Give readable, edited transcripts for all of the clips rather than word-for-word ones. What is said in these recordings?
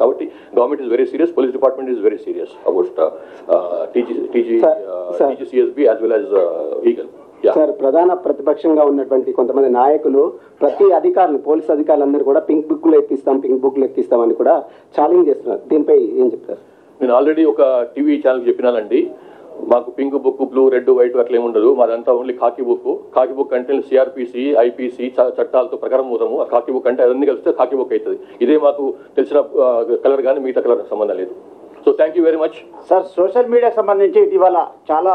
కాబట్టి government is very serious, police department is very serious about టీజీసీఎస్బీ as well as eagle. Sir, ప్రధాన ప్రతిపక్షంగా ఉన్నటువంటి కొంతమంది నాయకులు ప్రతి అధికారులు, పోలీస్ అధికారులందరూ కూడా పింక్ బుక్లు ఎక్కిస్తామని కూడా ఛాలెంజ్ చేస్తున్నారు. దీనిపై ఏం చెప్తారు? నేను ఆల్రెడీ ఒక టీవీ ఛానల్ చెప్పినానండి, మాకు pink book, blue, red, white అట్లా ఏముండదు, మాదంతా ఓన్లీ కాకి బుక్ అంటే సిఆర్పిసి, ఐపీసీ చట్టాలతో ప్రకారం పోతాము. ఆ కాకి బుక్ అంటే అవన్నీ కలిస్తే కాకి బుక్ అవుతుంది. ఇదే మాకు తెలిసిన కలర్ కానీ మిగతా కలర్ సంబంధం లేదు. So thank you very much. Sir, social మీడియాకి సంబంధించి ఇటీవల చాలా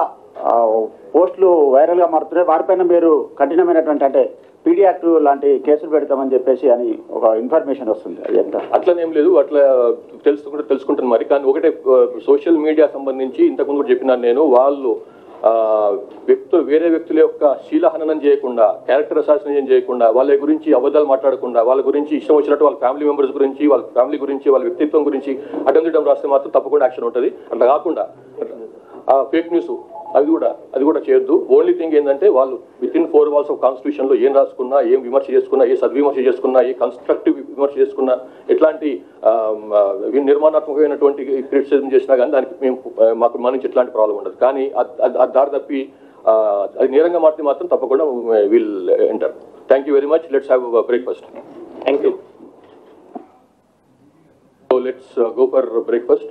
పోస్టులు వైరల్గా మారుతున్నాయి. వాటిపైన మీరు కఠినమైనటువంటి అంటే పీడీ యాక్ట్ లాంటి కేసులు పెడతామని చెప్పేసి అని ఒక ఇన్ఫర్మేషన్ వస్తుంది. అది ఎంత? అట్లనేం లేదు, అట్లా తెలుసుకుంటాను మరి. కానీ ఒకటే, సోషల్ మీడియా సంబంధించి ఇంతకుముందు కూడా చెప్పినాను నేను, వాళ్ళు వేరే వ్యక్తుల యొక్క శీలహననం చేయకుండా, క్యారెక్టర్ అసాసినేషన్ చేయకుండా, వాళ్ళ గురించి అబద్ధాలు మాట్లాడకుండా, వాళ్ళ గురించి ఇష్టం వచ్చినట్టు వాళ్ళ ఫ్యామిలీ మెంబర్స్ గురించి, వాళ్ళ ఫ్యామిలీ గురించి, వాళ్ళ వ్యక్తిత్వం గురించి అడ్డం రాస్తే మాత్రం తప్పకుండా యాక్షన్ ఉంటుంది. అట్లా కాకుండా ఫేక్ న్యూస్ అది కూడా చేయొద్దు. ఓన్లీ థింగ్ ఏంటంటే, వాళ్ళు విత్ ఇన్ 4 walls ఆఫ్ కాన్స్టిట్యూషన్లో ఏం రాసుకున్నా, ఏం విమర్శ చేసుకున్నా, ఏ సద్విమర్శ చేసుకున్నా, ఏ కన్స్ట్రక్టివ్ విమర్శ చేసుకున్నా, ఎట్లాంటి నిర్మాణాత్మకమైనటువంటి క్రిటిసిజం చేసినా కానీ దానికి మాకు మన నుంచి ఎట్లాంటి ప్రాబ్లం ఉండదు. కానీ దారి తప్పి అది నేరంగా మారితే మాత్రం తప్పకుండా will enter. Thank you very much. Let's have breakfast. Thank you. So let's go for breakfast.